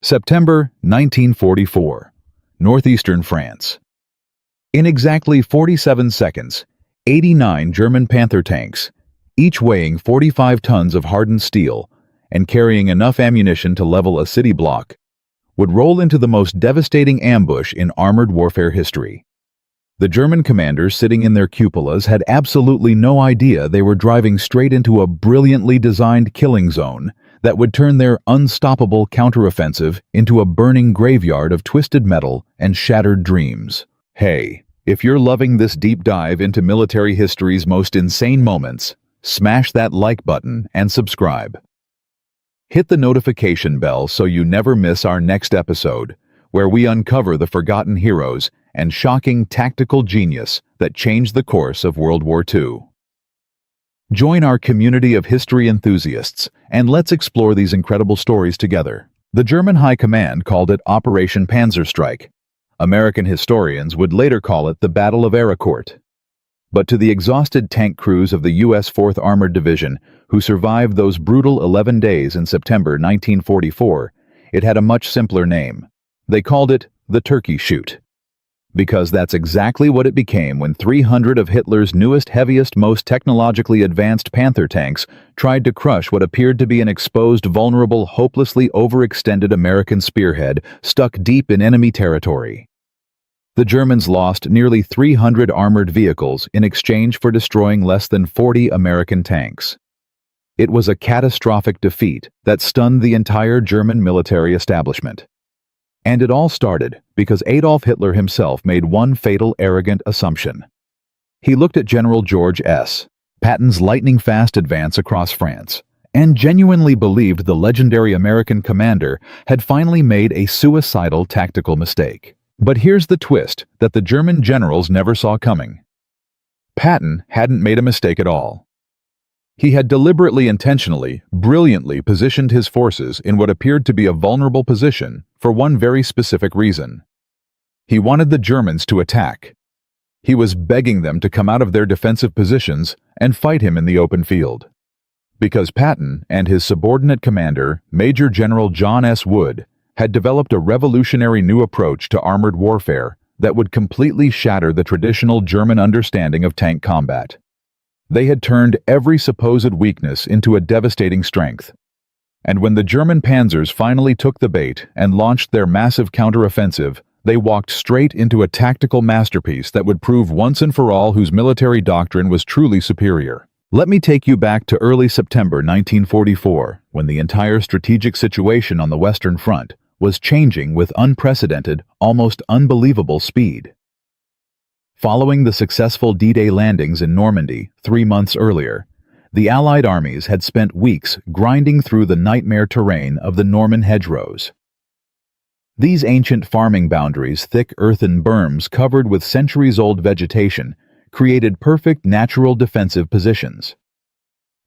September 1944, northeastern France. In exactly 47 seconds, 89 German Panther tanks, each weighing 45 tons of hardened steel and carrying enough ammunition to level a city block, would roll into the most devastating ambush in armored warfare history. The German commanders sitting in their cupolas had absolutely no idea they were driving straight into a brilliantly designed killing zone that would turn their unstoppable counteroffensive into a burning graveyard of twisted metal and shattered dreams. Hey, if you're loving this deep dive into military history's most insane moments, smash that like button and subscribe. Hit the notification bell so you never miss our next episode, where we uncover the forgotten heroes and shocking tactical genius that changed the course of World War II. Join our community of history enthusiasts, and let's explore these incredible stories together. The German High Command called it Operation Panzerstreik. American historians would later call it the Battle of Aricourt. But to the exhausted tank crews of the U.S. 4th Armored Division, who survived those brutal 11 days in September 1944, it had a much simpler name. They called it the Turkey Shoot. Because that's exactly what it became when 300 of Hitler's newest, heaviest, most technologically advanced Panther tanks tried to crush what appeared to be an exposed, vulnerable, hopelessly overextended American spearhead stuck deep in enemy territory. The Germans lost nearly 300 armored vehicles in exchange for destroying less than 40 American tanks. It was a catastrophic defeat that stunned the entire German military establishment. And it all started because Adolf Hitler himself made one fatal, arrogant assumption. He looked at General George S. Patton's lightning-fast advance across France and genuinely believed the legendary American commander had finally made a suicidal tactical mistake. But here's the twist that the German generals never saw coming. Patton hadn't made a mistake at all. He had deliberately, intentionally, brilliantly positioned his forces in what appeared to be a vulnerable position for one very specific reason. He wanted the Germans to attack. He was begging them to come out of their defensive positions and fight him in the open field. Because Patton and his subordinate commander, Major General John S. Wood, had developed a revolutionary new approach to armored warfare that would completely shatter the traditional German understanding of tank combat. They had turned every supposed weakness into a devastating strength. And when the German panzers finally took the bait and launched their massive counteroffensive, they walked straight into a tactical masterpiece that would prove once and for all whose military doctrine was truly superior. Let me take you back to early September 1944, when the entire strategic situation on the Western Front was changing with unprecedented, almost unbelievable speed. Following the successful D-Day landings in Normandy 3 months earlier, the Allied armies had spent weeks grinding through the nightmare terrain of the Norman hedgerows. These ancient farming boundaries, thick earthen berms covered with centuries-old vegetation, created perfect natural defensive positions.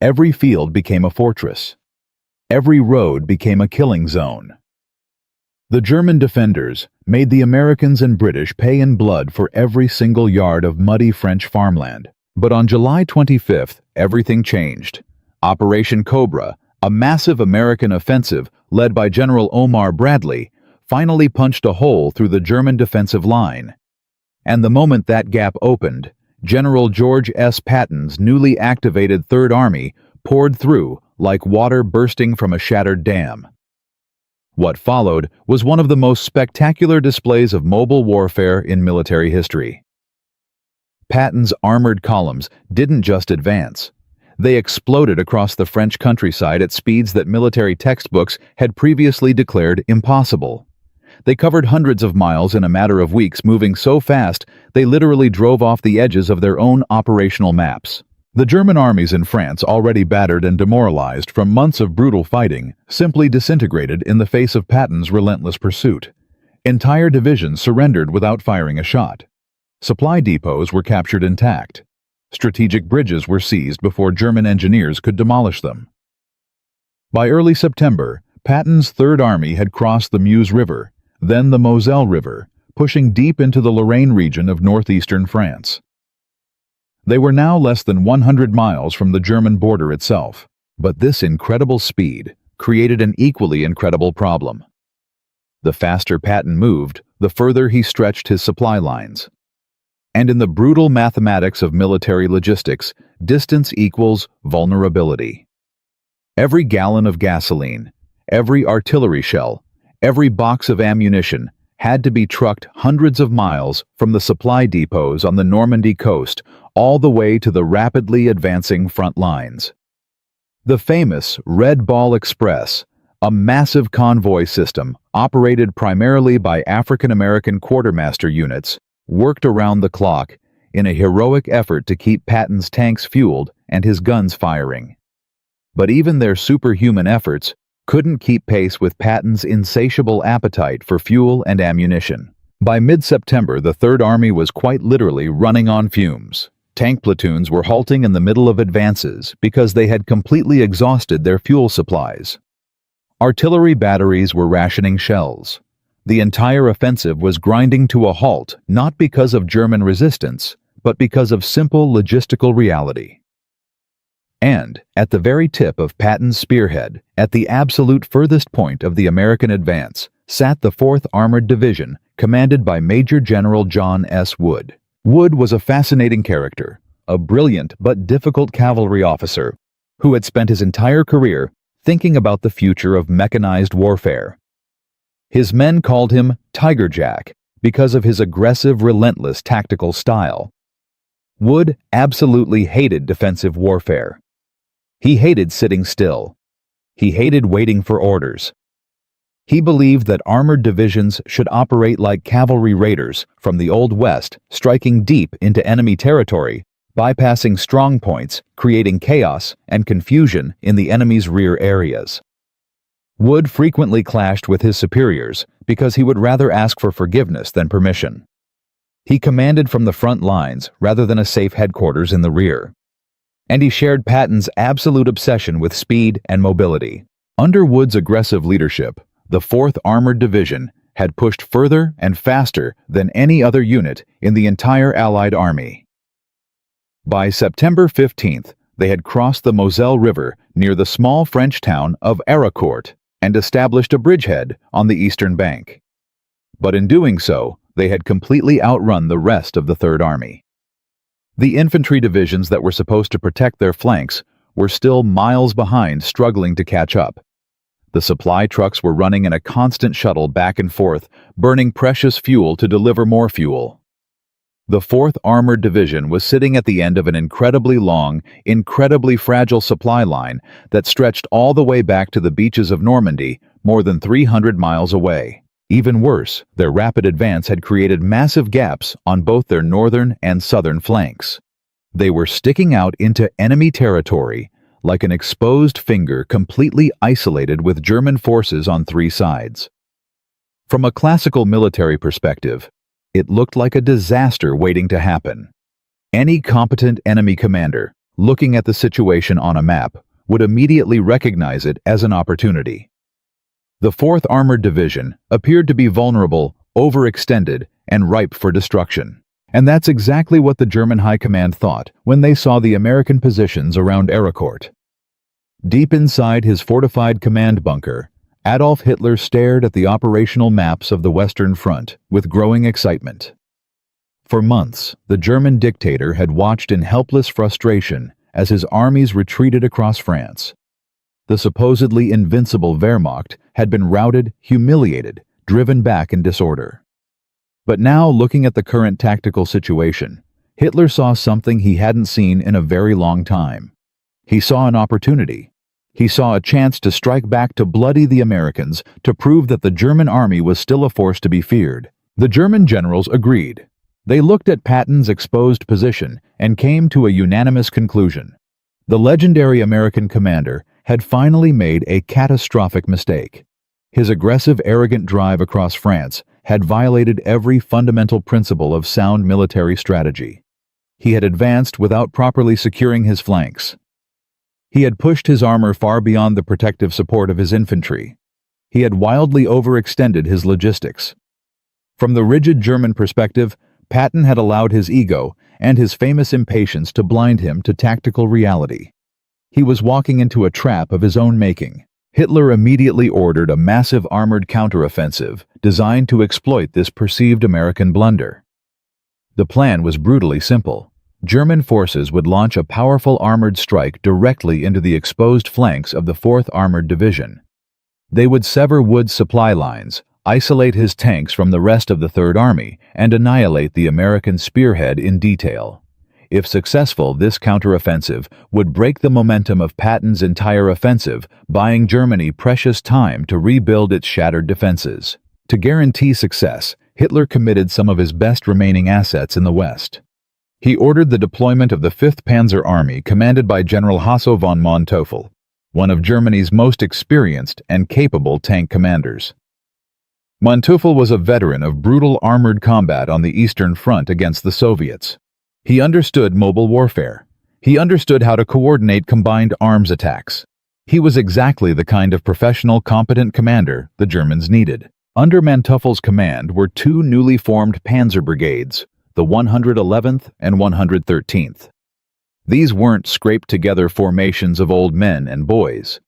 Every field became a fortress. Every road became a killing zone. The German defenders made the Americans and British pay in blood for every single yard of muddy French farmland. But on July 25th, everything changed. Operation Cobra, a massive American offensive led by General Omar Bradley, finally punched a hole through the German defensive line. And the moment that gap opened, General George S. Patton's newly activated Third Army poured through like water bursting from a shattered dam. What followed was one of the most spectacular displays of mobile warfare in military history. Patton's armored columns didn't just advance. They exploded across the French countryside at speeds that military textbooks had previously declared impossible. They covered hundreds of miles in a matter of weeks, moving so fast they literally drove off the edges of their own operational maps. The German armies in France, already battered and demoralized from months of brutal fighting, simply disintegrated in the face of Patton's relentless pursuit. Entire divisions surrendered without firing a shot. Supply depots were captured intact. Strategic bridges were seized before German engineers could demolish them. By early September, Patton's Third Army had crossed the Meuse River, then the Moselle River, pushing deep into the Lorraine region of northeastern France. They were now less than 100 miles from the German border itself, but this incredible speed created an equally incredible problem. The faster Patton moved, the further he stretched his supply lines. And in the brutal mathematics of military logistics, distance equals vulnerability. Every gallon of gasoline, every artillery shell, every box of ammunition had to be trucked hundreds of miles from the supply depots on the Normandy coast all the way to the rapidly advancing front lines. The famous Red Ball Express, a massive convoy system operated primarily by African-American quartermaster units, worked around the clock in a heroic effort to keep Patton's tanks fueled and his guns firing. But even their superhuman efforts couldn't keep pace with Patton's insatiable appetite for fuel and ammunition. By mid-September, the Third Army was quite literally running on fumes. Tank platoons were halting in the middle of advances because they had completely exhausted their fuel supplies. Artillery batteries were rationing shells. The entire offensive was grinding to a halt, not because of German resistance, but because of simple logistical reality. And, at the very tip of Patton's spearhead, at the absolute furthest point of the American advance, sat the 4th Armored Division, commanded by Major General John S. Wood. Wood was a fascinating character, a brilliant but difficult cavalry officer, who had spent his entire career thinking about the future of mechanized warfare. His men called him Tiger Jack because of his aggressive, relentless tactical style. Wood absolutely hated defensive warfare. He hated sitting still. He hated waiting for orders. He believed that armored divisions should operate like cavalry raiders from the Old West, striking deep into enemy territory, bypassing strong points, creating chaos and confusion in the enemy's rear areas. Wood frequently clashed with his superiors because he would rather ask for forgiveness than permission. He commanded from the front lines rather than a safe headquarters in the rear. And he shared Patton's absolute obsession with speed and mobility. Under Wood's aggressive leadership, the 4th Armored Division had pushed further and faster than any other unit in the entire Allied Army. By September 15th, they had crossed the Moselle River near the small French town of Aricourt and established a bridgehead on the eastern bank. But in doing so, they had completely outrun the rest of the Third Army. The infantry divisions that were supposed to protect their flanks were still miles behind, struggling to catch up. The supply trucks were running in a constant shuttle back and forth, burning precious fuel to deliver more fuel. The 4th Armored Division was sitting at the end of an incredibly long, incredibly fragile supply line that stretched all the way back to the beaches of Normandy, more than 300 miles away. Even worse, their rapid advance had created massive gaps on both their northern and southern flanks. They were sticking out into enemy territory like an exposed finger, completely isolated with German forces on 3 sides. From a classical military perspective, it looked like a disaster waiting to happen. Any competent enemy commander, looking at the situation on a map, would immediately recognize it as an opportunity. The 4th Armored Division appeared to be vulnerable, overextended, and ripe for destruction. And that's exactly what the German High Command thought when they saw the American positions around Aricourt. Deep inside his fortified command bunker, Adolf Hitler stared at the operational maps of the Western Front with growing excitement. For months, the German dictator had watched in helpless frustration as his armies retreated across France. The supposedly invincible Wehrmacht had been routed, humiliated, driven back in disorder. But now, looking at the current tactical situation, Hitler saw something he hadn't seen in a very long time. He saw an opportunity. He saw a chance to strike back, to bloody the Americans, to prove that the German army was still a force to be feared. The German generals agreed. They looked at Patton's exposed position and came to a unanimous conclusion. The legendary American commander had finally made a catastrophic mistake. His aggressive, arrogant drive across France had violated every fundamental principle of sound military strategy. He had advanced without properly securing his flanks. He had pushed his armor far beyond the protective support of his infantry. He had wildly overextended his logistics. From the rigid German perspective, Patton had allowed his ego and his famous impatience to blind him to tactical reality. He was walking into a trap of his own making. Hitler immediately ordered a massive armored counteroffensive designed to exploit this perceived American blunder. The plan was brutally simple. German forces would launch a powerful armored strike directly into the exposed flanks of the 4th Armored Division. They would sever Wood's supply lines, isolate his tanks from the rest of the Third Army, and annihilate the American spearhead in detail. If successful, this counteroffensive would break the momentum of Patton's entire offensive, buying Germany precious time to rebuild its shattered defenses. To guarantee success, Hitler committed some of his best remaining assets in the West. He ordered the deployment of the 5th Panzer Army commanded by General Hasso von Manteuffel, one of Germany's most experienced and capable tank commanders. Manteuffel was a veteran of brutal armored combat on the Eastern Front against the Soviets. He understood mobile warfare. He understood how to coordinate combined arms attacks. He was exactly the kind of professional, competent commander the Germans needed. Under Manteuffel's command were 2 newly formed panzer brigades, the 111th and 113th. These weren't scraped-together formations of old men and boys.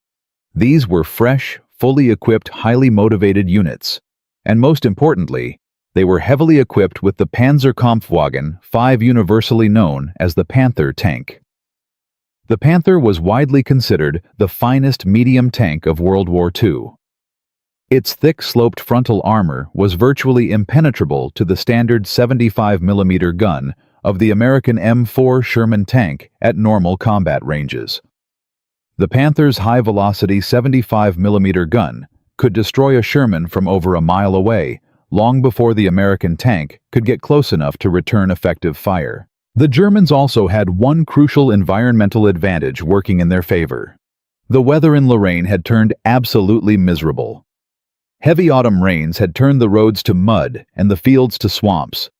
These were fresh, fully equipped, highly motivated units. And most importantly, they were heavily equipped with the Panzerkampfwagen 5, universally known as the Panther tank. The Panther was widely considered the finest medium tank of World War II. Its thick, sloped frontal armor was virtually impenetrable to the standard 75mm gun of the American M4 Sherman tank at normal combat ranges. The Panther's high-velocity 75mm gun could destroy a Sherman from over a mile away, long before the American tank could get close enough to return effective fire. The Germans also had one crucial environmental advantage working in their favor. The weather in Lorraine had turned absolutely miserable. Heavy autumn rains had turned the roads to mud and the fields to swamps.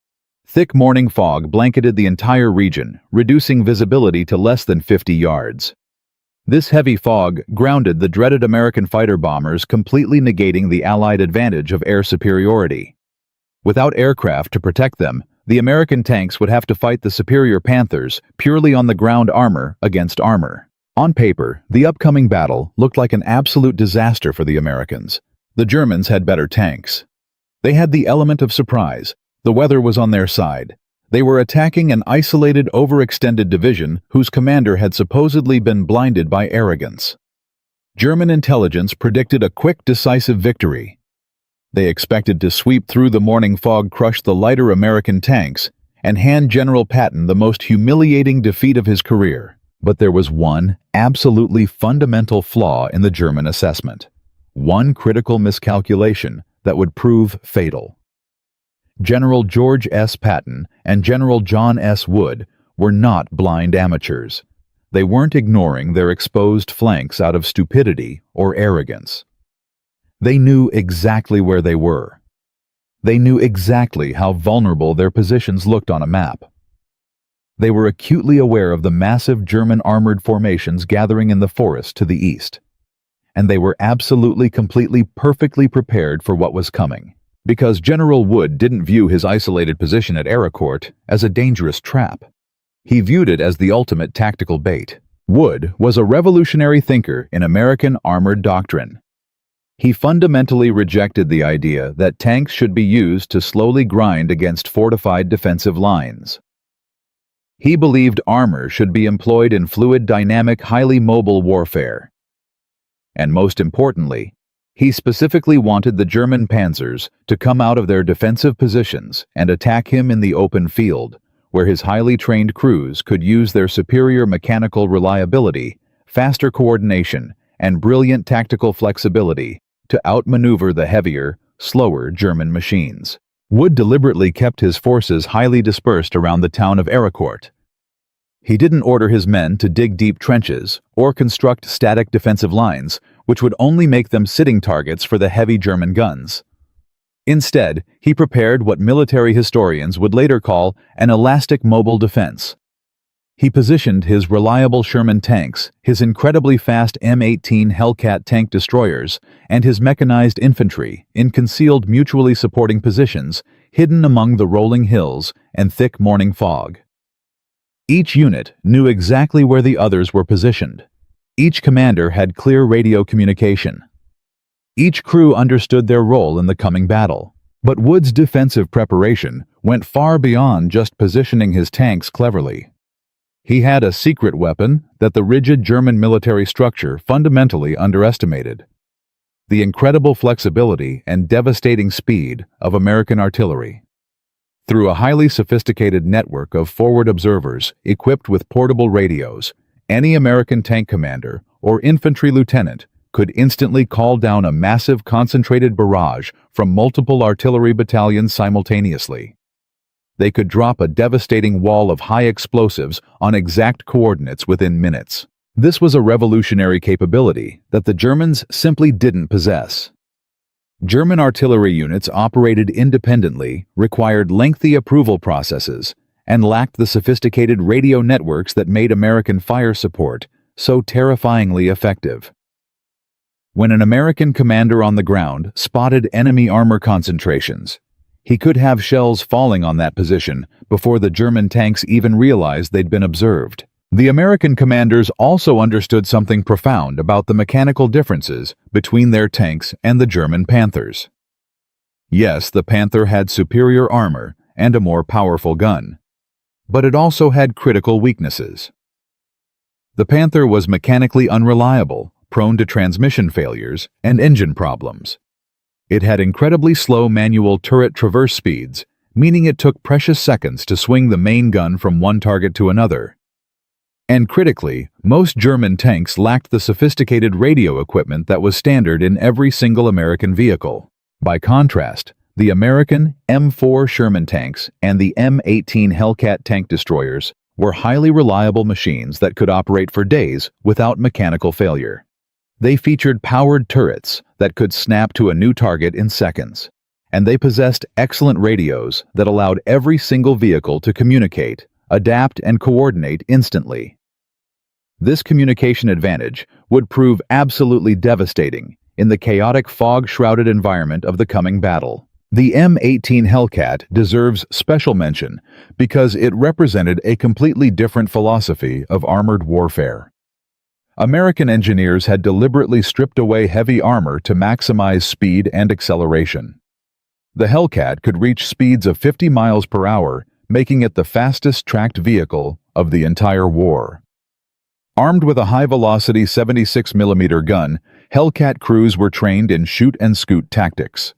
Thick morning fog blanketed the entire region, reducing visibility to less than 50 yards. This heavy fog grounded the dreaded American fighter bombers, completely negating the Allied advantage of air superiority. Without aircraft to protect them, the American tanks would have to fight the superior Panthers purely on the ground, armor against armor. On paper, the upcoming battle looked like an absolute disaster for the Americans. The Germans had better tanks. They had the element of surprise. The weather was on their side. They were attacking an isolated, overextended division whose commander had supposedly been blinded by arrogance. German intelligence predicted a quick, decisive victory. They expected to sweep through the morning fog, crush the lighter American tanks, and hand General Patton the most humiliating defeat of his career. But there was one absolutely fundamental flaw in the German assessment. One critical miscalculation that would prove fatal. General George S. Patton and General John S. Wood were not blind amateurs. They weren't ignoring their exposed flanks out of stupidity or arrogance. They knew exactly where they were. They knew exactly how vulnerable their positions looked on a map. They were acutely aware of the massive German armored formations gathering in the forest to the east. And they were absolutely, completely, perfectly prepared for what was coming. Because General Wood didn't view his isolated position at Ericourt as a dangerous trap. He viewed it as the ultimate tactical bait. Wood was a revolutionary thinker in American armored doctrine. He fundamentally rejected the idea that tanks should be used to slowly grind against fortified defensive lines. He believed armor should be employed in fluid, dynamic, highly mobile warfare. And most importantly, he specifically wanted the German panzers to come out of their defensive positions and attack him in the open field, where his highly trained crews could use their superior mechanical reliability, faster coordination, and brilliant tactical flexibility to outmaneuver the heavier, slower German machines. Wood deliberately kept his forces highly dispersed around the town of Ericourt. He didn't order his men to dig deep trenches or construct static defensive lines, which would only make them sitting targets for the heavy German guns. Instead, he prepared what military historians would later call an elastic mobile defense. He positioned his reliable Sherman tanks, his incredibly fast M18 Hellcat tank destroyers, and his mechanized infantry in concealed, mutually supporting positions, hidden among the rolling hills and thick morning fog. Each unit knew exactly where the others were positioned. Each commander had clear radio communication. Each crew understood their role in the coming battle. But Wood's defensive preparation went far beyond just positioning his tanks cleverly. He had a secret weapon that the rigid German military structure fundamentally underestimated: the incredible flexibility and devastating speed of American artillery. Through a highly sophisticated network of forward observers equipped with portable radios, any American tank commander or infantry lieutenant could instantly call down a massive concentrated barrage from multiple artillery battalions simultaneously. They could drop a devastating wall of high explosives on exact coordinates within minutes. This was a revolutionary capability that the Germans simply didn't possess. German artillery units operated independently, required lengthy approval processes, and lacked the sophisticated radio networks that made American fire support so terrifyingly effective. When an American commander on the ground spotted enemy armor concentrations, he could have shells falling on that position before the German tanks even realized they'd been observed. The American commanders also understood something profound about the mechanical differences between their tanks and the German Panthers. Yes, the Panther had superior armor and a more powerful gun, but it also had critical weaknesses. The Panther was mechanically unreliable, prone to transmission failures and engine problems. It had incredibly slow manual turret traverse speeds, meaning it took precious seconds to swing the main gun from one target to another. And critically, most German tanks lacked the sophisticated radio equipment that was standard in every single American vehicle. By contrast, the American M4 Sherman tanks and the M18 Hellcat tank destroyers were highly reliable machines that could operate for days without mechanical failure. They featured powered turrets that could snap to a new target in seconds, and they possessed excellent radios that allowed every single vehicle to communicate, adapt, and coordinate instantly. This communication advantage would prove absolutely devastating in the chaotic fog-shrouded environment of the coming battle. The M18 Hellcat deserves special mention because it represented a completely different philosophy of armored warfare. American engineers had deliberately stripped away heavy armor to maximize speed and acceleration. The Hellcat could reach speeds of 50 miles per hour, making it the fastest tracked vehicle of the entire war. Armed with a high-velocity 76mm gun, Hellcat crews were trained in shoot-and-scoot tactics.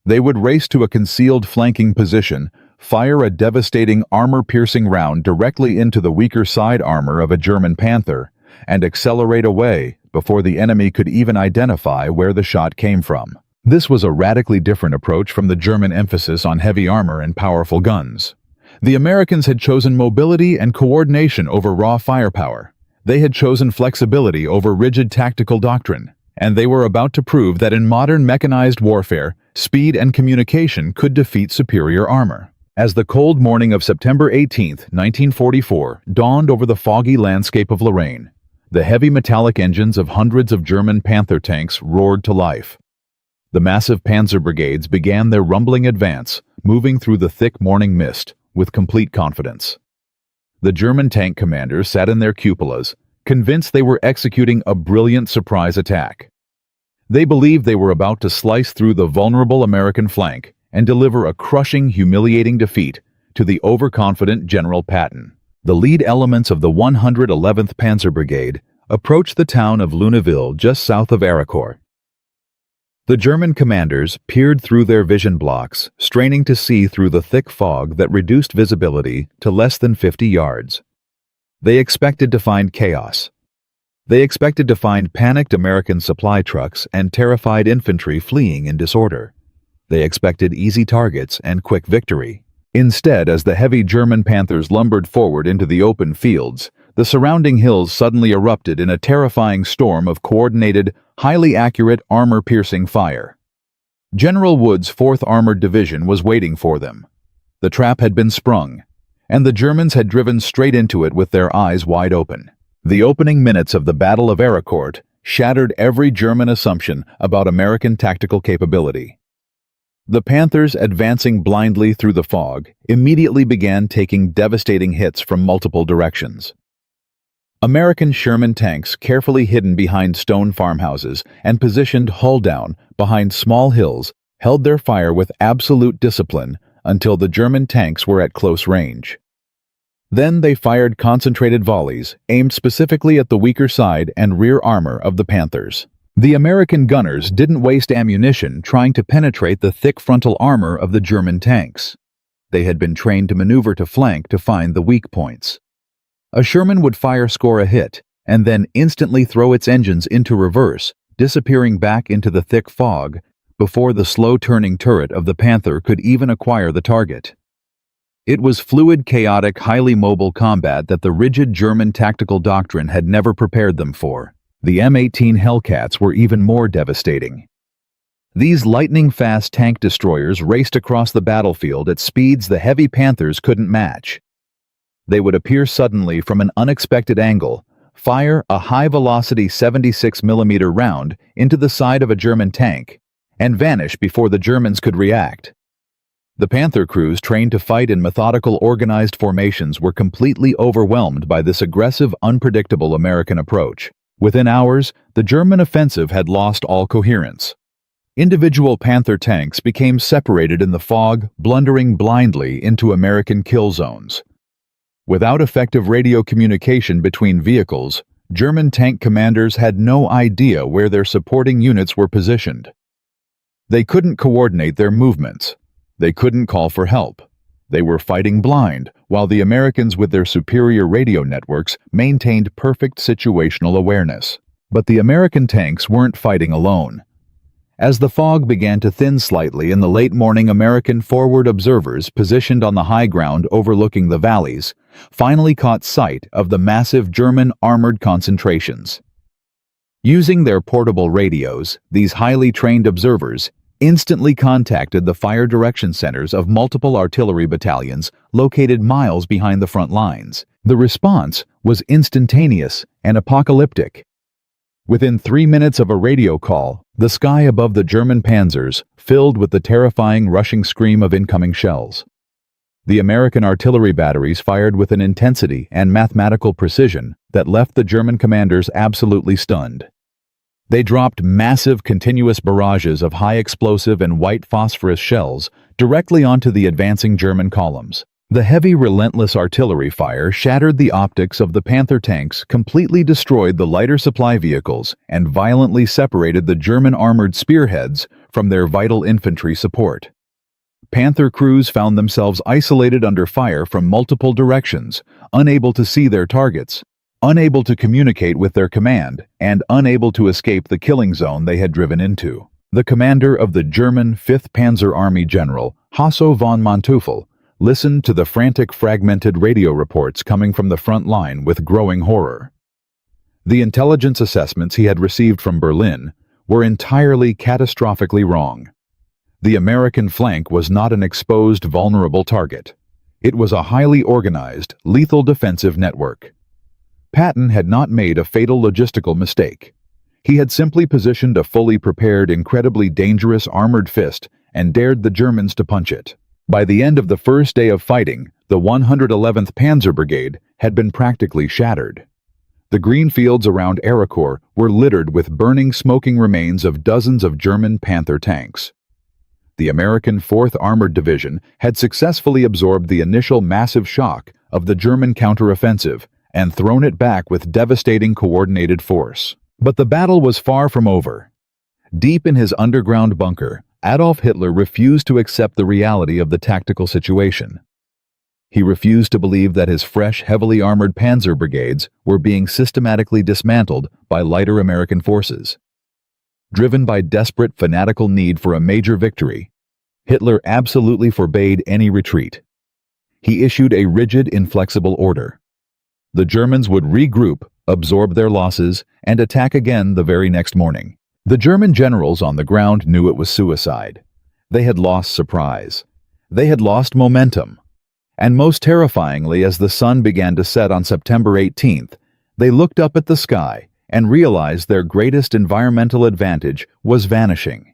They would race to a concealed flanking position, fire a devastating armor-piercing round directly into the weaker side armor of a German Panther, and accelerate away before the enemy could even identify where the shot came from. This was a radically different approach from the German emphasis on heavy armor and powerful guns. The Americans had chosen mobility and coordination over raw firepower. They had chosen flexibility over rigid tactical doctrine, and they were about to prove that in modern mechanized warfare, speed and communication could defeat superior armor. As the cold morning of September 18, 1944, dawned over the foggy landscape of Lorraine, the heavy metallic engines of hundreds of German Panther tanks roared to life. The massive panzer brigades began their rumbling advance, moving through the thick morning mist with complete confidence. The German tank commanders sat in their cupolas, convinced they were executing a brilliant surprise attack. They believed they were about to slice through the vulnerable American flank and deliver a crushing, humiliating defeat to the overconfident General Patton. The lead elements of the 111th Panzer Brigade approached the town of Luneville just south of Aricourt. The German commanders peered through their vision blocks, straining to see through the thick fog that reduced visibility to less than 50 yards. They expected to find chaos. They expected to find panicked American supply trucks and terrified infantry fleeing in disorder. They expected easy targets and quick victory. Instead, as the heavy German Panthers lumbered forward into the open fields, the surrounding hills suddenly erupted in a terrifying storm of coordinated, highly accurate, armor-piercing fire. General Wood's 4th Armored Division was waiting for them. The trap had been sprung, and the Germans had driven straight into it with their eyes wide open. The opening minutes of the Battle of Aricourt shattered every German assumption about American tactical capability. The Panthers, advancing blindly through the fog, immediately began taking devastating hits from multiple directions. American Sherman tanks carefully hidden behind stone farmhouses and positioned hull down behind small hills held their fire with absolute discipline until the German tanks were at close range. Then they fired concentrated volleys aimed specifically at the weaker side and rear armor of the Panthers. The American gunners didn't waste ammunition trying to penetrate the thick frontal armor of the German tanks. They had been trained to maneuver to flank to find the weak points. A Sherman would score a hit, and then instantly throw its engines into reverse, disappearing back into the thick fog before the slow-turning turret of the Panther could even acquire the target. It was fluid, chaotic, highly mobile combat that the rigid German tactical doctrine had never prepared them for. The M18 Hellcats were even more devastating. These lightning-fast tank destroyers raced across the battlefield at speeds the heavy Panthers couldn't match. They would appear suddenly from an unexpected angle, fire a high-velocity 76mm round into the side of a German tank, and vanish before the Germans could react. The Panther crews trained to fight in methodical, organized formations were completely overwhelmed by this aggressive, unpredictable American approach. Within hours, the German offensive had lost all coherence. Individual Panther tanks became separated in the fog, blundering blindly into American kill zones. Without effective radio communication between vehicles, German tank commanders had no idea where their supporting units were positioned. They couldn't coordinate their movements. They couldn't call for help. They were fighting blind, while the Americans with their superior radio networks maintained perfect situational awareness. But the American tanks weren't fighting alone. As the fog began to thin slightly in the late morning, American forward observers positioned on the high ground overlooking the valleys finally caught sight of the massive German armored concentrations. Using their portable radios, these highly trained observers instantly contacted the fire direction centers of multiple artillery battalions located miles behind the front lines. The response was instantaneous and apocalyptic. Within 3 minutes of a radio call, the sky above the German panzers filled with the terrifying rushing scream of incoming shells. The American artillery batteries fired with an intensity and mathematical precision that left the German commanders absolutely stunned. They dropped massive continuous barrages of high explosive and white phosphorus shells directly onto the advancing German columns. The heavy, relentless artillery fire shattered the optics of the Panther tanks, completely destroyed the lighter supply vehicles, and violently separated the German armored spearheads from their vital infantry support. Panther crews found themselves isolated under fire from multiple directions, unable to see their targets, unable to communicate with their command, and unable to escape the killing zone they had driven into. The commander of the German 5th Panzer Army, General Hasso von Manteuffel, listened to the frantic, fragmented radio reports coming from the front line with growing horror. The intelligence assessments he had received from Berlin were entirely catastrophically wrong. The American flank was not an exposed, vulnerable target. It was a highly organized, lethal defensive network. Patton had not made a fatal logistical mistake. He had simply positioned a fully prepared, incredibly dangerous armored fist and dared the Germans to punch it. By the end of the first day of fighting, the 111th Panzer Brigade had been practically shattered. The green fields around Ericourt were littered with burning, smoking remains of dozens of German Panther tanks. The American 4th Armored Division had successfully absorbed the initial massive shock of the German counteroffensive and thrown it back with devastating coordinated force. But the battle was far from over. Deep in his underground bunker, Adolf Hitler refused to accept the reality of the tactical situation. He refused to believe that his fresh, heavily armored panzer brigades were being systematically dismantled by lighter American forces. Driven by desperate, fanatical need for a major victory, Hitler absolutely forbade any retreat. He issued a rigid, inflexible order. The Germans would regroup, absorb their losses, and attack again the very next morning. The German generals on the ground knew it was suicide. They had lost surprise. They had lost momentum. And most terrifyingly, as the sun began to set on September 18th, they looked up at the sky and realized their greatest environmental advantage was vanishing.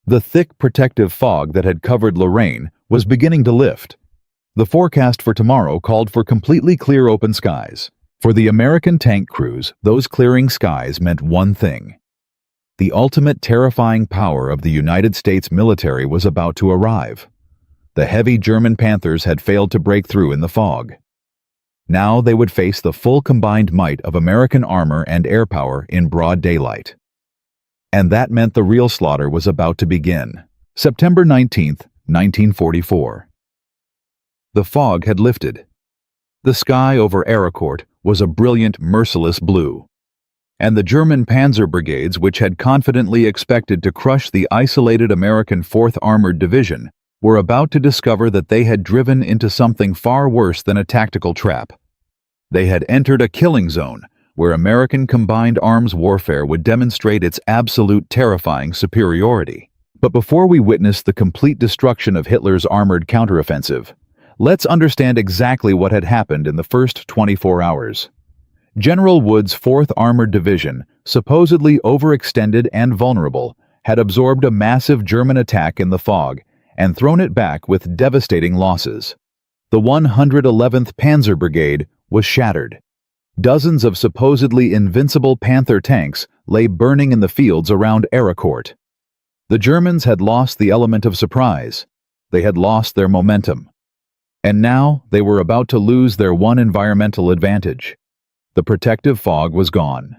The thick protective fog that had covered Lorraine was beginning to lift. The forecast for tomorrow called for completely clear open skies. For the American tank crews, those clearing skies meant one thing. The ultimate terrifying power of the United States military was about to arrive. The heavy German Panthers had failed to break through in the fog. Now they would face the full combined might of American armor and air power in broad daylight. And that meant the real slaughter was about to begin. September 19th, 1944. The fog had lifted. The sky over Ericourt was a brilliant, merciless blue. And the German panzer brigades, which had confidently expected to crush the isolated American 4th Armored Division, were about to discover that they had driven into something far worse than a tactical trap. They had entered a killing zone, where American combined arms warfare would demonstrate its absolute terrifying superiority. But before we witness the complete destruction of Hitler's armored counteroffensive, let's understand exactly what had happened in the first 24 hours. General Wood's 4th Armored Division, supposedly overextended and vulnerable, had absorbed a massive German attack in the fog and thrown it back with devastating losses. The 111th Panzer Brigade was shattered. Dozens of supposedly invincible Panther tanks lay burning in the fields around Ericourt. The Germans had lost the element of surprise. They had lost their momentum. And now they were about to lose their one environmental advantage. The protective fog was gone.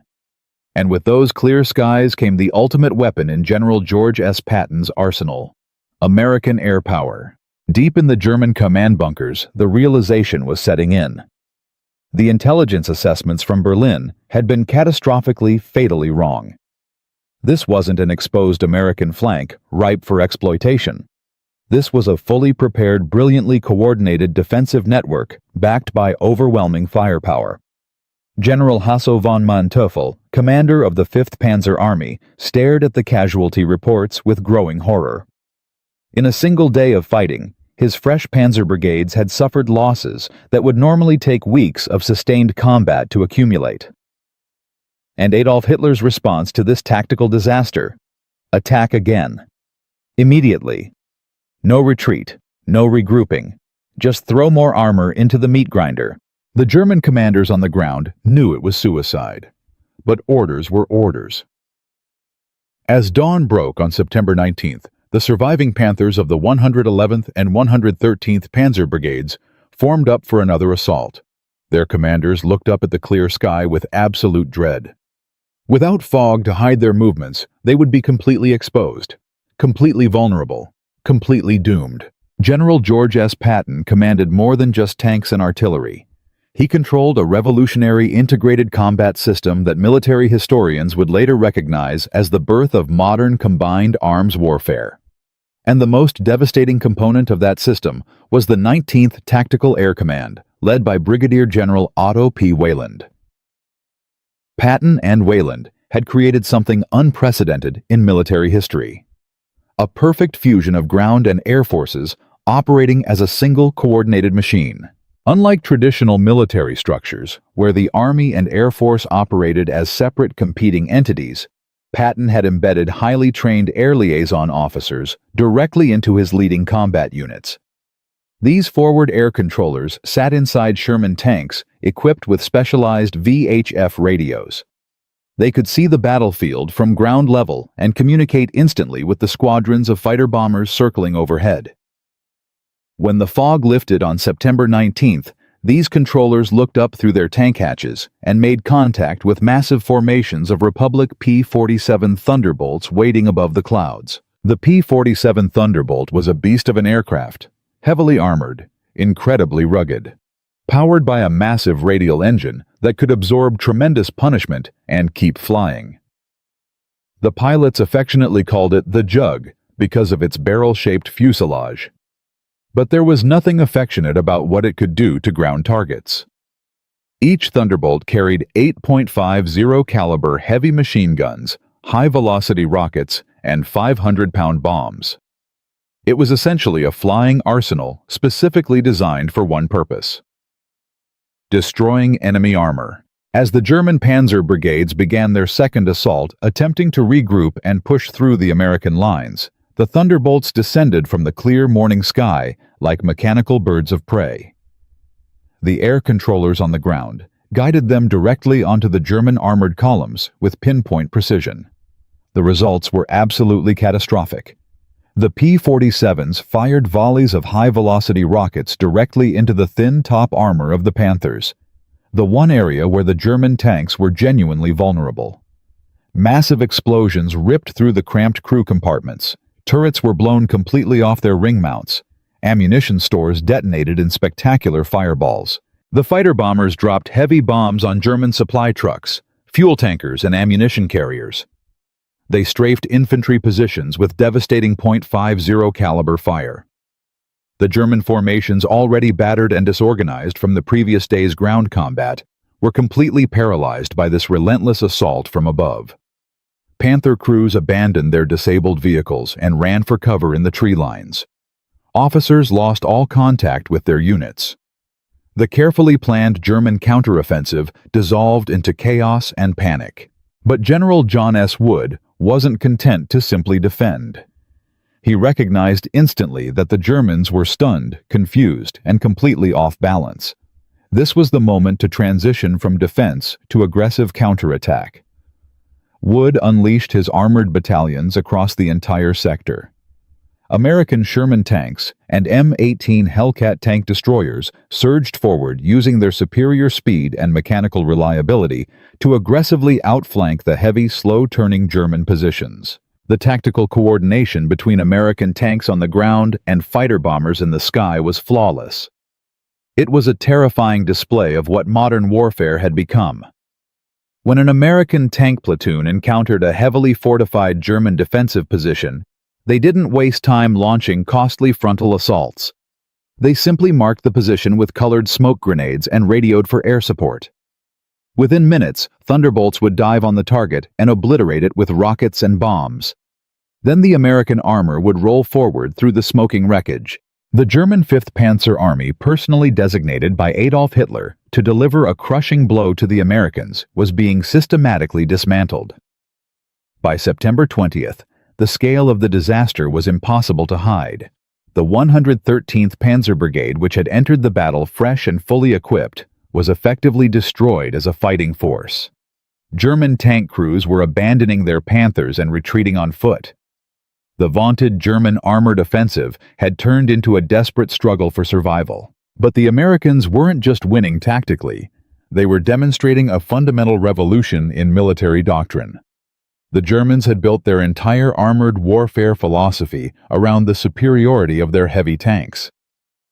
And with those clear skies came the ultimate weapon in General George S. Patton's arsenal: American air power. Deep in the German command bunkers, the realization was setting in. The intelligence assessments from Berlin had been catastrophically, fatally wrong. This wasn't an exposed American flank, ripe for exploitation. This was a fully prepared, brilliantly coordinated defensive network backed by overwhelming firepower. General Hasso von Manteuffel, commander of the 5th Panzer Army, stared at the casualty reports with growing horror. In a single day of fighting, his fresh panzer brigades had suffered losses that would normally take weeks of sustained combat to accumulate. And Adolf Hitler's response to this tactical disaster: attack again. Immediately. No retreat, no regrouping. Just throw more armor into the meat grinder. The German commanders on the ground knew it was suicide, but orders were orders. As dawn broke on September 19th, the surviving Panthers of the 111th and 113th Panzer Brigades formed up for another assault. Their commanders looked up at the clear sky with absolute dread. Without fog to hide their movements, they would be completely exposed, completely vulnerable, completely doomed. General George S. Patton commanded more than just tanks and artillery. He controlled a revolutionary integrated combat system that military historians would later recognize as the birth of modern combined arms warfare. And the most devastating component of that system was the 19th Tactical Air Command, led by Brigadier General Otto P. Wayland. Patton and Wayland had created something unprecedented in military history: a perfect fusion of ground and air forces operating as a single coordinated machine. Unlike traditional military structures, where the Army and Air Force operated as separate competing entities, Patton had embedded highly trained air liaison officers directly into his leading combat units. These forward air controllers sat inside Sherman tanks equipped with specialized VHF radios. They could see the battlefield from ground level and communicate instantly with the squadrons of fighter bombers circling overhead. When the fog lifted on September 19th, these controllers looked up through their tank hatches and made contact with massive formations of Republic P-47 Thunderbolts waiting above the clouds. The P-47 Thunderbolt was a beast of an aircraft, heavily armored, incredibly rugged, powered by a massive radial engine that could absorb tremendous punishment and keep flying. The pilots affectionately called it the Jug because of its barrel-shaped fuselage. But there was nothing affectionate about what it could do to ground targets. Each Thunderbolt carried 8.50 caliber heavy machine guns, high-velocity rockets, and 500-pound bombs. It was essentially a flying arsenal specifically designed for one purpose: destroying enemy armor. As the German panzer brigades began their second assault, attempting to regroup and push through the American lines, the Thunderbolts descended from the clear morning sky like mechanical birds of prey. The air controllers on the ground, guided them directly onto the German armored columns with pinpoint precision. The results were absolutely catastrophic. The P-47s fired volleys of high-velocity rockets directly into the thin top armor of the Panthers, the one area where the German tanks were genuinely vulnerable. Massive explosions ripped through the cramped crew compartments. Turrets were blown completely off their ring mounts. Ammunition stores detonated in spectacular fireballs. The fighter bombers dropped heavy bombs on German supply trucks, fuel tankers, and ammunition carriers. They strafed infantry positions with devastating .50 caliber fire. The German formations, already battered and disorganized from the previous day's ground combat, were completely paralyzed by this relentless assault from above. Panther crews abandoned their disabled vehicles and ran for cover in the tree lines. Officers lost all contact with their units. The carefully planned German counteroffensive dissolved into chaos and panic. But General John S. Wood wasn't content to simply defend. He recognized instantly that the Germans were stunned, confused, and completely off balance. This was the moment to transition from defense to aggressive counterattack. Wood unleashed his armored battalions across the entire sector. American Sherman tanks and M18 Hellcat tank destroyers surged forward using their superior speed and mechanical reliability to aggressively outflank the heavy, slow-turning German positions. The tactical coordination between American tanks on the ground and fighter bombers in the sky was flawless. It was a terrifying display of what modern warfare had become. When an American tank platoon encountered a heavily fortified German defensive position, they didn't waste time launching costly frontal assaults. They simply marked the position with colored smoke grenades and radioed for air support. Within minutes, thunderbolts would dive on the target and obliterate it with rockets and bombs. Then the American armor would roll forward through the smoking wreckage. The German 5th Panzer Army, personally designated by Adolf Hitler to deliver a crushing blow to the Americans, was being systematically dismantled. By September 20th, the scale of the disaster was impossible to hide. The 113th Panzer Brigade, which had entered the battle fresh and fully equipped, was effectively destroyed as a fighting force. German tank crews were abandoning their Panthers and retreating on foot. The vaunted German armored offensive had turned into a desperate struggle for survival. But the Americans weren't just winning tactically, they were demonstrating a fundamental revolution in military doctrine. The Germans had built their entire armored warfare philosophy around the superiority of their heavy tanks.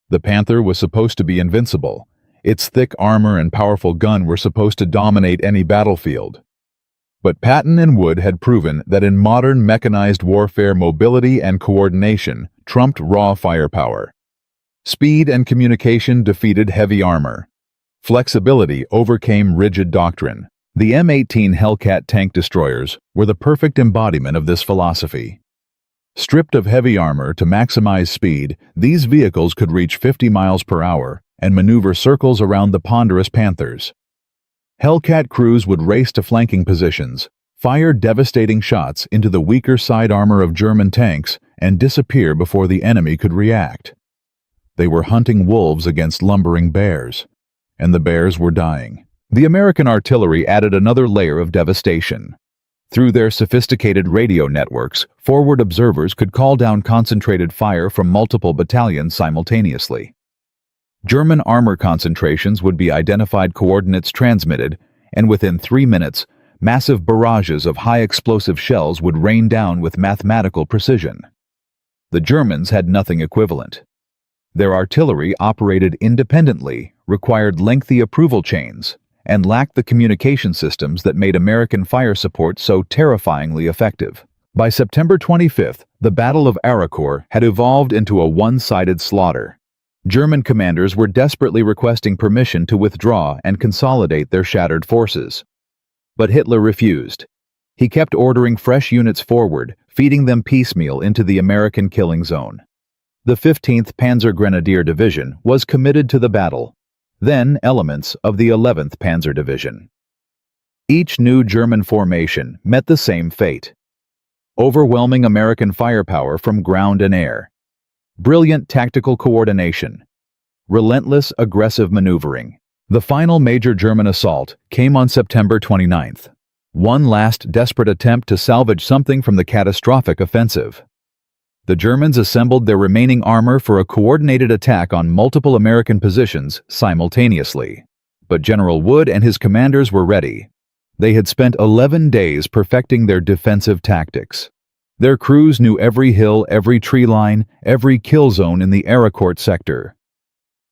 The Panther was supposed to be invincible. Its thick armor and powerful gun were supposed to dominate any battlefield. But Patton and Wood had proven that in modern mechanized warfare, mobility and coordination trumped raw firepower. Speed and communication defeated heavy armor. Flexibility overcame rigid doctrine. The M18 Hellcat tank destroyers were the perfect embodiment of this philosophy. Stripped of heavy armor to maximize speed, these vehicles could reach 50 miles per hour and maneuver circles around the ponderous Panthers. Hellcat crews would race to flanking positions, fire devastating shots into the weaker side armor of German tanks, and disappear before the enemy could react. They were hunting wolves against lumbering bears, and the bears were dying. The American artillery added another layer of devastation. Through their sophisticated radio networks, forward observers could call down concentrated fire from multiple battalions simultaneously. German armor concentrations would be identified, coordinates transmitted, and within 3 minutes, massive barrages of high-explosive shells would rain down with mathematical precision. The Germans had nothing equivalent. Their artillery operated independently, required lengthy approval chains, and lacked the communication systems that made American fire support so terrifyingly effective. By September 25th, the Battle of Araucourt had evolved into a one-sided slaughter. German commanders were desperately requesting permission to withdraw and consolidate their shattered forces. But Hitler refused. He kept ordering fresh units forward, feeding them piecemeal into the American killing zone. The 15th Panzer Grenadier Division was committed to the battle, then elements of the 11th Panzer Division. Each new German formation met the same fate. Overwhelming American firepower from ground and air. Brilliant tactical coordination. Relentless aggressive maneuvering. The final major German assault came on September 29th. One last desperate attempt to salvage something from the catastrophic offensive. The Germans assembled their remaining armor for a coordinated attack on multiple American positions simultaneously. But General Wood and his commanders were ready. They had spent 11 days perfecting their defensive tactics. Their crews knew every hill, every tree line, every kill zone in the Aricourt sector.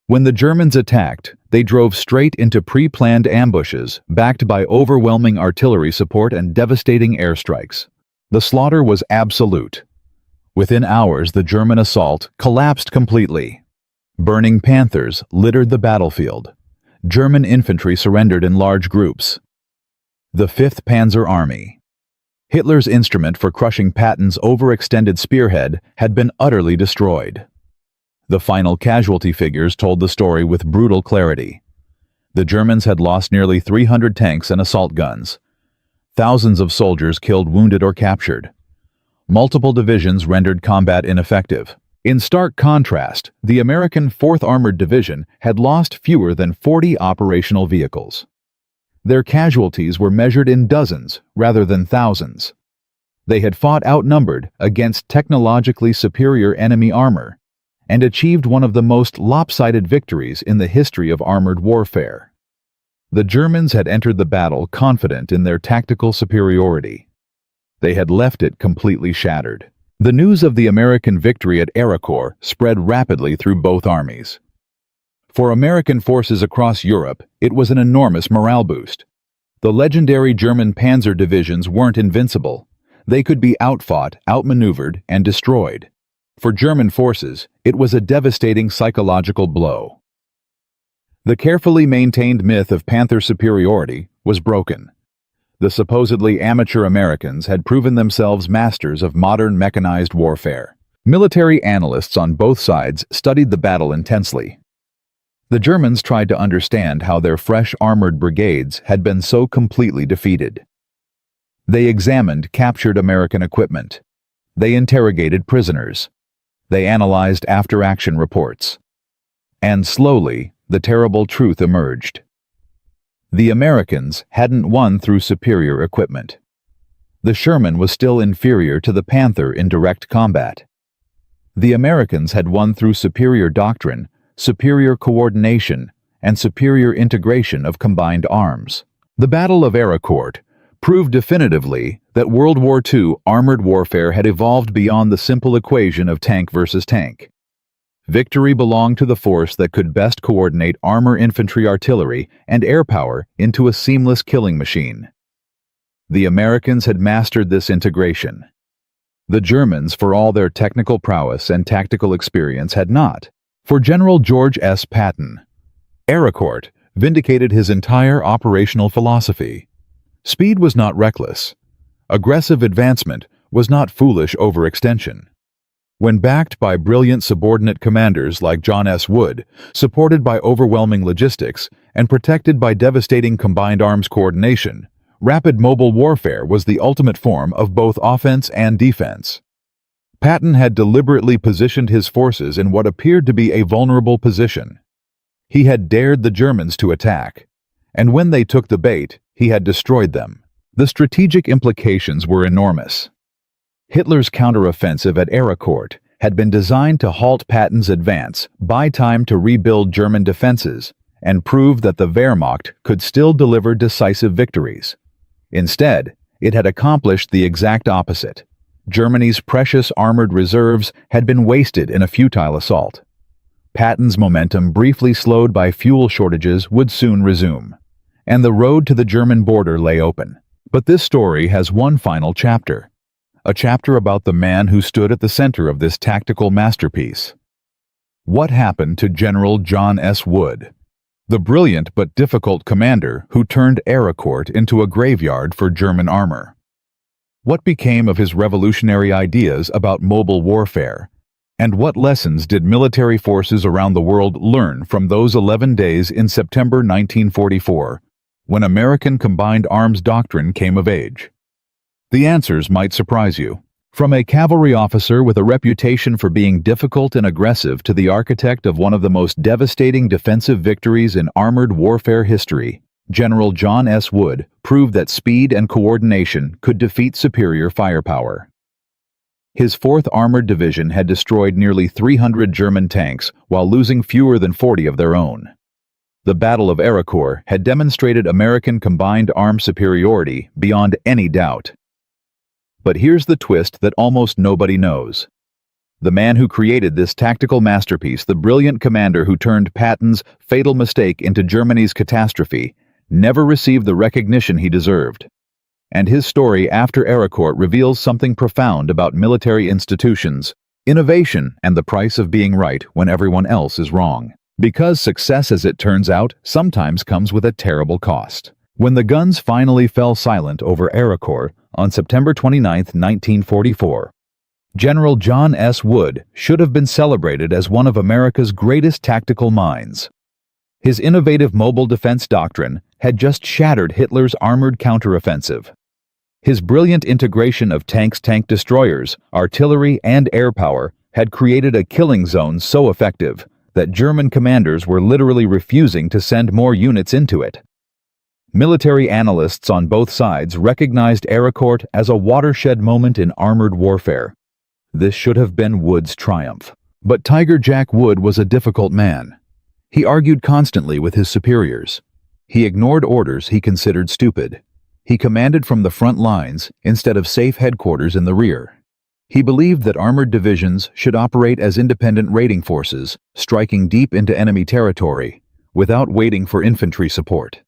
When the Germans attacked, they drove straight into pre-planned ambushes, backed by overwhelming artillery support and devastating airstrikes. The slaughter was absolute. Within hours, the German assault collapsed completely. Burning Panthers littered the battlefield. German infantry surrendered in large groups. The 5th Panzer Army. Hitler's instrument for crushing Patton's overextended spearhead had been utterly destroyed. The final casualty figures told the story with brutal clarity. The Germans had lost nearly 300 tanks and assault guns. Thousands of soldiers killed, wounded, or captured. Multiple divisions rendered combat ineffective. In stark contrast, the American 4th Armored Division had lost fewer than 40 operational vehicles. Their casualties were measured in dozens rather than thousands. They had fought outnumbered against technologically superior enemy armor and achieved one of the most lopsided victories in the history of armored warfare. The Germans had entered the battle confident in their tactical superiority. They had left it completely shattered. The news of the American victory at Aricourt spread rapidly through both armies. For American forces across Europe, it was an enormous morale boost. The legendary German panzer divisions weren't invincible. They could be outfought, outmaneuvered, and destroyed. For German forces, it was a devastating psychological blow. The carefully maintained myth of Panther superiority was broken. The supposedly amateur Americans had proven themselves masters of modern mechanized warfare. Military analysts on both sides studied the battle intensely. The Germans tried to understand how their fresh armored brigades had been so completely defeated. They examined captured American equipment. They interrogated prisoners. They analyzed after-action reports. And slowly, the terrible truth emerged. The Americans hadn't won through superior equipment. The Sherman was still inferior to the Panther in direct combat. The Americans had won through superior doctrine, superior coordination, and superior integration of combined arms. The Battle of Aricourt proved definitively that World War II armored warfare had evolved beyond the simple equation of tank versus tank. Victory belonged to the force that could best coordinate armor, infantry, artillery, and air power into a seamless killing machine. The Americans had mastered this integration. The Germans, for all their technical prowess and tactical experience, had not. For General George S. Patton, Aricourt vindicated his entire operational philosophy. Speed was not reckless. Aggressive advancement was not foolish overextension. When backed by brilliant subordinate commanders like John S. Wood, supported by overwhelming logistics, and protected by devastating combined arms coordination, rapid mobile warfare was the ultimate form of both offense and defense. Patton had deliberately positioned his forces in what appeared to be a vulnerable position. He had dared the Germans to attack, and when they took the bait, he had destroyed them. The strategic implications were enormous. Hitler's counteroffensive at Aricourt had been designed to halt Patton's advance, buy time to rebuild German defenses, and prove that the Wehrmacht could still deliver decisive victories. Instead, it had accomplished the exact opposite. Germany's precious armored reserves had been wasted in a futile assault. Patton's momentum, briefly slowed by fuel shortages, would soon resume, and the road to the German border lay open. But this story has one final chapter, a chapter about the man who stood at the center of this tactical masterpiece. What happened to General John S. Wood, the brilliant but difficult commander who turned Aricourt into a graveyard for German armor? What became of his revolutionary ideas about mobile warfare? And what lessons did military forces around the world learn from those 11 days in September 1944, when American combined arms doctrine came of age? The answers might surprise you. From a cavalry officer with a reputation for being difficult and aggressive to the architect of one of the most devastating defensive victories in armored warfare history, General John S. Wood proved that speed and coordination could defeat superior firepower. His 4th Armored Division had destroyed nearly 300 German tanks while losing fewer than 40 of their own. The Battle of Aricourt had demonstrated American combined arms superiority beyond any doubt. But here's the twist that almost nobody knows. The man who created this tactical masterpiece, the brilliant commander who turned Patton's fatal mistake into Germany's catastrophe, never received the recognition he deserved. And his story after Aricourt reveals something profound about military institutions, innovation, and the price of being right when everyone else is wrong. Because success, as it turns out, sometimes comes with a terrible cost. When the guns finally fell silent over Aricourt on September 29, 1944, General John S. Wood should have been celebrated as one of America's greatest tactical minds. His innovative mobile defense doctrine had just shattered Hitler's armored counteroffensive. His brilliant integration of tanks, tank destroyers, artillery, and air power had created a killing zone so effective that German commanders were literally refusing to send more units into it. Military analysts on both sides recognized Aricourt as a watershed moment in armored warfare. This should have been Wood's triumph. But Tiger Jack Wood was a difficult man. He argued constantly with his superiors. He ignored orders he considered stupid. He commanded from the front lines instead of safe headquarters in the rear. He believed that armored divisions should operate as independent raiding forces, striking deep into enemy territory, without waiting for infantry support.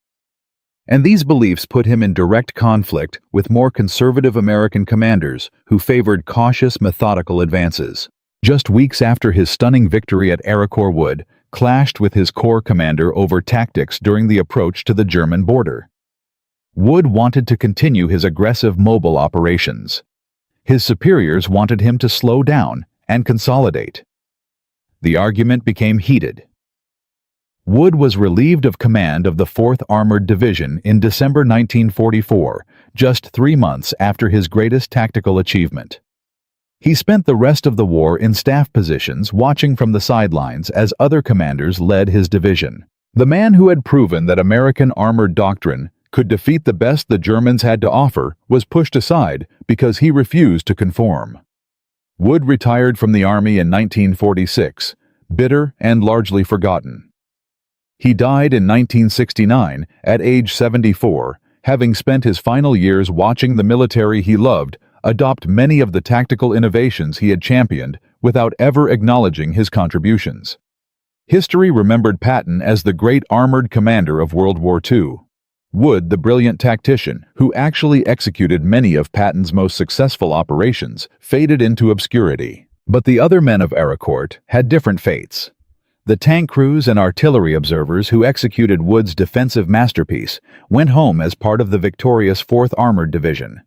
And these beliefs put him in direct conflict with more conservative American commanders who favored cautious, methodical advances. Just weeks after his stunning victory at Aricourt, Wood clashed with his corps commander over tactics during the approach to the German border. Wood wanted to continue his aggressive mobile operations. His superiors wanted him to slow down and consolidate. The argument became heated. Wood was relieved of command of the 4th Armored Division in December 1944, just 3 months after his greatest tactical achievement. He spent the rest of the war in staff positions, watching from the sidelines as other commanders led his division. The man who had proven that American armored doctrine could defeat the best the Germans had to offer was pushed aside because he refused to conform. Wood retired from the Army in 1946, bitter and largely forgotten. He died in 1969 at age 74, having spent his final years watching the military he loved adopt many of the tactical innovations he had championed without ever acknowledging his contributions. History remembered Patton as the great armored commander of World War II. Wood, the brilliant tactician who actually executed many of Patton's most successful operations, faded into obscurity. But the other men of Aricourt had different fates. The tank crews and artillery observers who executed Wood's defensive masterpiece went home as part of the victorious 4th Armored Division.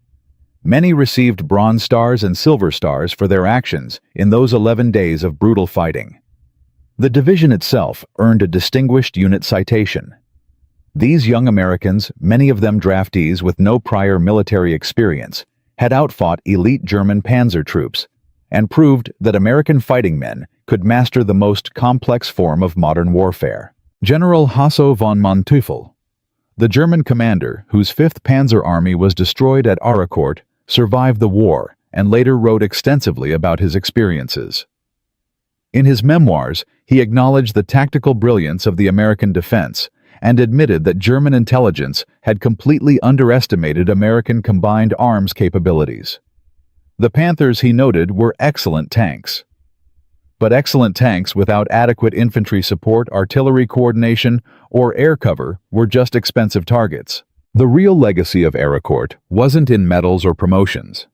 Many received Bronze Stars and Silver Stars for their actions in those 11 days of brutal fighting. The division itself earned a Distinguished Unit Citation. These young Americans, many of them draftees with no prior military experience, had outfought elite German panzer troops and proved that American fighting men could master the most complex form of modern warfare. General Hasso von Manteuffel, the German commander whose 5th Panzer Army was destroyed at Aricourt, survived the war and later wrote extensively about his experiences. In his memoirs, he acknowledged the tactical brilliance of the American defense and admitted that German intelligence had completely underestimated American combined arms capabilities. The Panthers, he noted, were excellent tanks. But excellent tanks without adequate infantry support, artillery coordination, or air cover were just expensive targets. The real legacy of Aricourt wasn't in medals or promotions.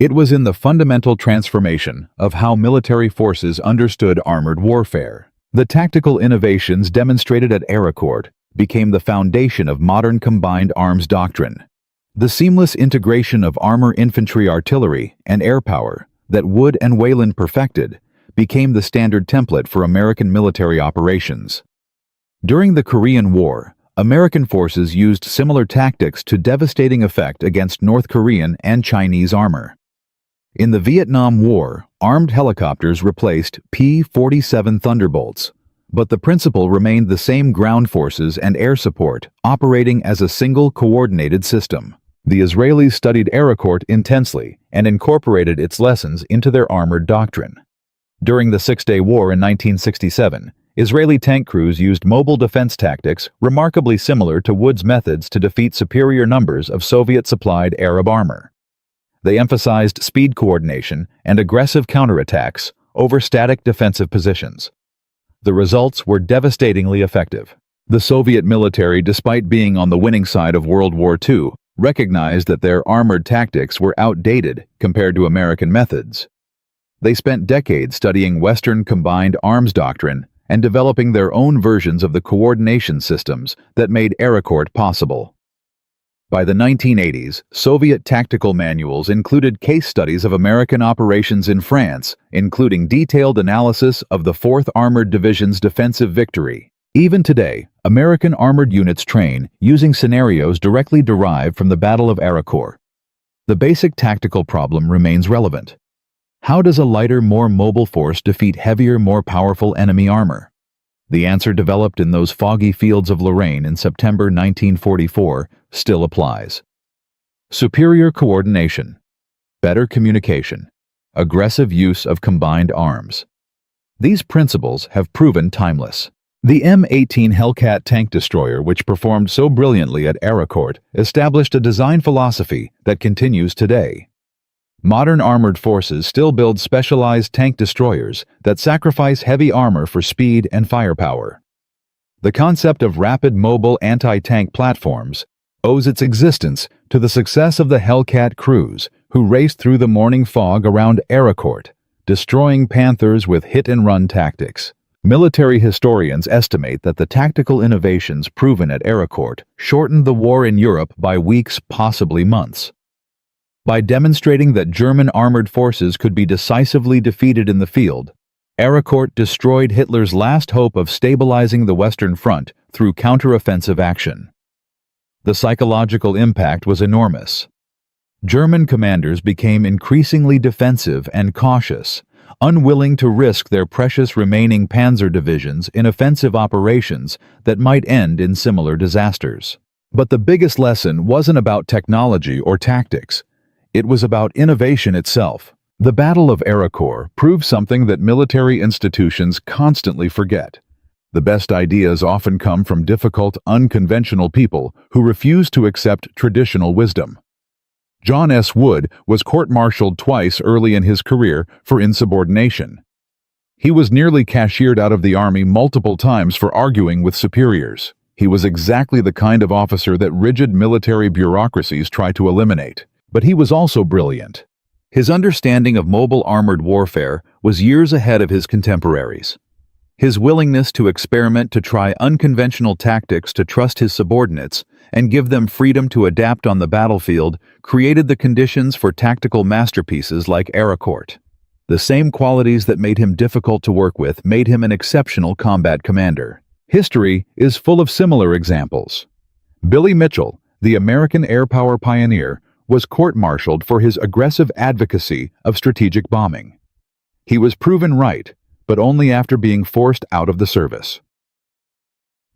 It was in the fundamental transformation of how military forces understood armored warfare. The tactical innovations demonstrated at Aricourt became the foundation of modern combined arms doctrine. The seamless integration of armor, infantry, artillery, and air power that Wood and Wayland perfected became the standard template for American military operations. During the Korean War, American forces used similar tactics to devastating effect against North Korean and Chinese armor. In the Vietnam War, armed helicopters replaced P-47 Thunderbolts, but the principle remained the same: ground forces and air support, operating as a single coordinated system. The Israelis studied Aerocourt intensely and incorporated its lessons into their armored doctrine. During the Six-Day War in 1967, Israeli tank crews used mobile defense tactics remarkably similar to Wood's methods to defeat superior numbers of Soviet-supplied Arab armor. They emphasized speed coordination and aggressive counterattacks over static defensive positions. The results were devastatingly effective. The Soviet military, despite being on the winning side of World War II, recognized that their armored tactics were outdated compared to American methods. They spent decades studying Western combined arms doctrine and developing their own versions of the coordination systems that made Aerocourt possible. By the 1980s, Soviet tactical manuals included case studies of American operations in France, including detailed analysis of the 4th Armored Division's defensive victory. Even today, American armored units train using scenarios directly derived from the Battle of Aerocourt. The basic tactical problem remains relevant. How does a lighter, more mobile force defeat heavier, more powerful enemy armor? The answer developed in those foggy fields of Lorraine in September 1944 still applies. Superior coordination, better communication, aggressive use of combined arms. These principles have proven timeless. The M18 Hellcat tank destroyer, which performed so brilliantly at Aerocourt, established a design philosophy that continues today. Modern armored forces still build specialized tank destroyers that sacrifice heavy armor for speed and firepower. The concept of rapid mobile anti-tank platforms owes its existence to the success of the Hellcat crews, who raced through the morning fog around Aerocourt, destroying Panthers with hit-and-run tactics. Military historians estimate that the tactical innovations proven at Aerocourt shortened the war in Europe by weeks, possibly months. By demonstrating that German armored forces could be decisively defeated in the field, Aerocourt destroyed Hitler's last hope of stabilizing the Western Front through counteroffensive action. The psychological impact was enormous. German commanders became increasingly defensive and cautious, unwilling to risk their precious remaining panzer divisions in offensive operations that might end in similar disasters. But the biggest lesson wasn't about technology or tactics. It was about innovation itself. The Battle of Aerocourt proved something that military institutions constantly forget. The best ideas often come from difficult, unconventional people who refuse to accept traditional wisdom. John S. Wood was court-martialed twice early in his career for insubordination. He was nearly cashiered out of the Army multiple times for arguing with superiors. He was exactly the kind of officer that rigid military bureaucracies try to eliminate. But he was also brilliant. His understanding of mobile armored warfare was years ahead of his contemporaries. His willingness to experiment, to try unconventional tactics, to trust his subordinates, and give them freedom to adapt on the battlefield created the conditions for tactical masterpieces like Aerocourt. The same qualities that made him difficult to work with made him an exceptional combat commander. History is full of similar examples. Billy Mitchell, the American air power pioneer, was court-martialed for his aggressive advocacy of strategic bombing. He was proven right, but only after being forced out of the service.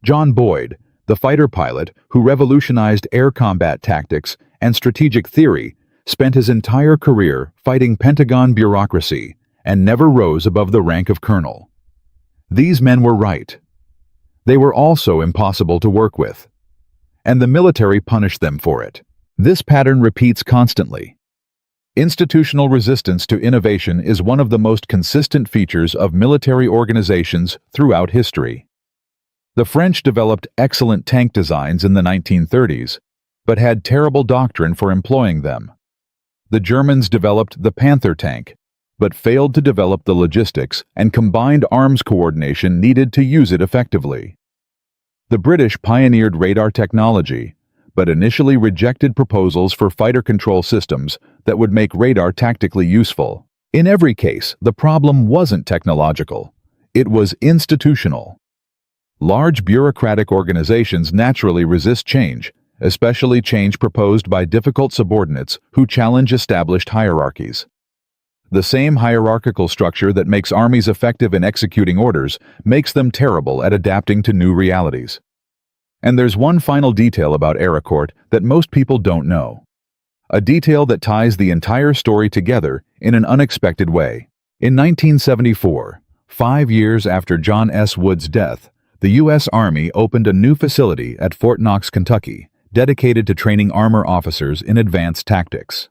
John Boyd, the fighter pilot who revolutionized air combat tactics and strategic theory, spent his entire career fighting Pentagon bureaucracy and never rose above the rank of colonel. These men were right. They were also impossible to work with, and the military punished them for it. This pattern repeats constantly. Institutional resistance to innovation is one of the most consistent features of military organizations throughout history. The French developed excellent tank designs in the 1930s, but had terrible doctrine for employing them. The Germans developed the Panther tank, but failed to develop the logistics and combined arms coordination needed to use it effectively. The British pioneered radar technology, but initially rejected proposals for fighter control systems that would make radar tactically useful. In every case, the problem wasn't technological. It was institutional. Large bureaucratic organizations naturally resist change, especially change proposed by difficult subordinates who challenge established hierarchies. The same hierarchical structure that makes armies effective in executing orders makes them terrible at adapting to new realities. And there's one final detail about Aracourt that most people don't know. A detail that ties the entire story together in an unexpected way. In 1974, 5 years after John S. Wood's death, the U.S. Army opened a new facility at Fort Knox, Kentucky, dedicated to training armor officers in advanced tactics.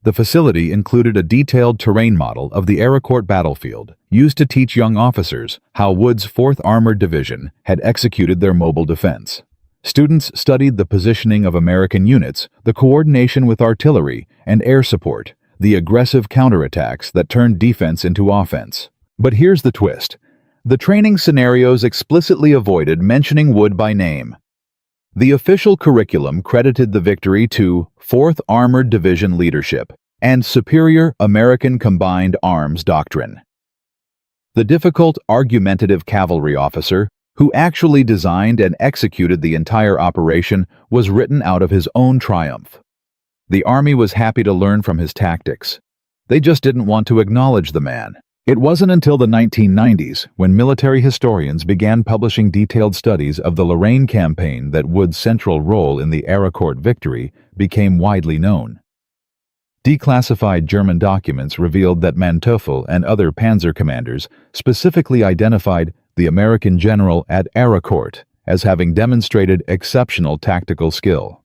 The facility included a detailed terrain model of the Aracourt battlefield, used to teach young officers how Wood's 4th Armored Division had executed their mobile defense. Students studied the positioning of American units, the coordination with artillery and air support, the aggressive counterattacks that turned defense into offense. But here's the twist. The training scenarios explicitly avoided mentioning Wood by name. The official curriculum credited the victory to 4th Armored Division leadership and superior American combined arms doctrine. The difficult, argumentative cavalry officer, who actually designed and executed the entire operation, was written out of his own triumph. The Army was happy to learn from his tactics. They just didn't want to acknowledge the man. It wasn't until the 1990s, when military historians began publishing detailed studies of the Lorraine campaign, that Wood's central role in the Aracourt victory became widely known. Declassified German documents revealed that Manteuffel and other panzer commanders specifically identified the American general at Aracourt as having demonstrated exceptional tactical skill.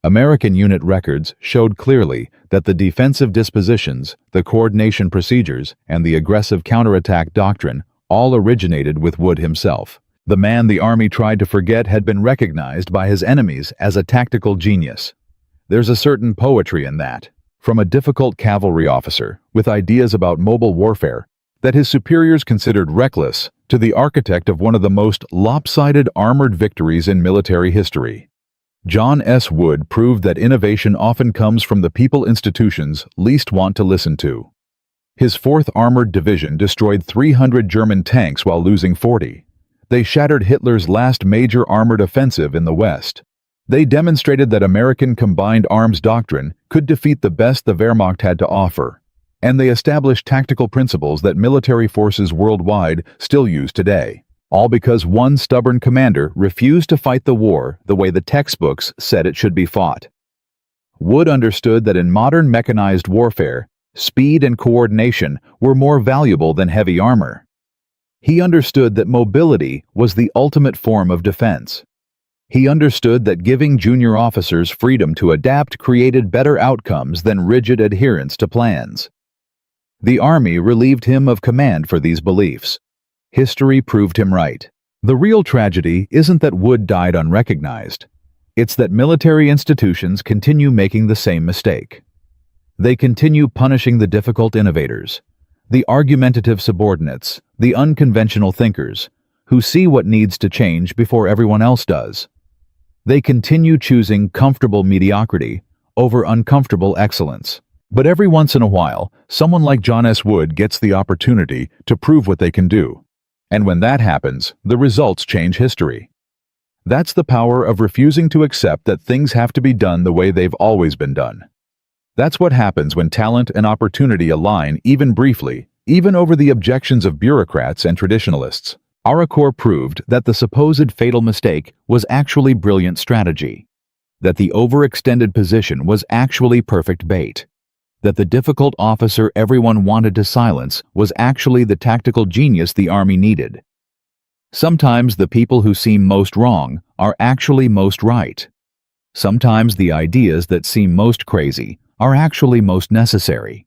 American unit records showed clearly that the defensive dispositions, the coordination procedures, and the aggressive counterattack doctrine all originated with Wood himself. The man the Army tried to forget had been recognized by his enemies as a tactical genius. There's a certain poetry in that. From a difficult cavalry officer with ideas about mobile warfare that his superiors considered reckless, to the architect of one of the most lopsided armored victories in military history. John S. Wood proved that innovation often comes from the people institutions least want to listen to. His 4th Armored Division destroyed 300 German tanks while losing 40. They shattered Hitler's last major armored offensive in the West. They demonstrated that American combined arms doctrine could defeat the best the Wehrmacht had to offer. And they established tactical principles that military forces worldwide still use today. All because one stubborn commander refused to fight the war the way the textbooks said it should be fought. Wood understood that in modern mechanized warfare, speed and coordination were more valuable than heavy armor. He understood that mobility was the ultimate form of defense. He understood that giving junior officers freedom to adapt created better outcomes than rigid adherence to plans. The Army relieved him of command for these beliefs. History proved him right. The real tragedy isn't that Wood died unrecognized. It's that military institutions continue making the same mistake. They continue punishing the difficult innovators, the argumentative subordinates, the unconventional thinkers, who see what needs to change before everyone else does. They continue choosing comfortable mediocrity over uncomfortable excellence. But every once in a while, someone like John S. Wood gets the opportunity to prove what they can do. And when that happens, the results change history. That's the power of refusing to accept that things have to be done the way they've always been done. That's what happens when talent and opportunity align even briefly, even over the objections of bureaucrats and traditionalists. Aracourt proved that the supposed fatal mistake was actually brilliant strategy, that the overextended position was actually perfect bait, that the difficult officer everyone wanted to silence was actually the tactical genius the Army needed. Sometimes the people who seem most wrong are actually most right. Sometimes the ideas that seem most crazy are actually most necessary.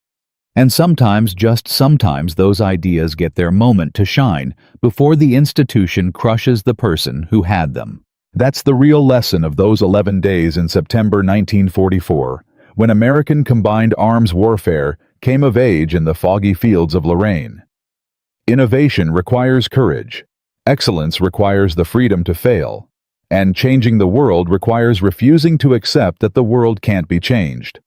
And sometimes, just sometimes, those ideas get their moment to shine before the institution crushes the person who had them. That's the real lesson of those 11 days in September 1944, when American combined arms warfare came of age in the foggy fields of Lorraine. Innovation requires courage, excellence requires the freedom to fail, and changing the world requires refusing to accept that the world can't be changed.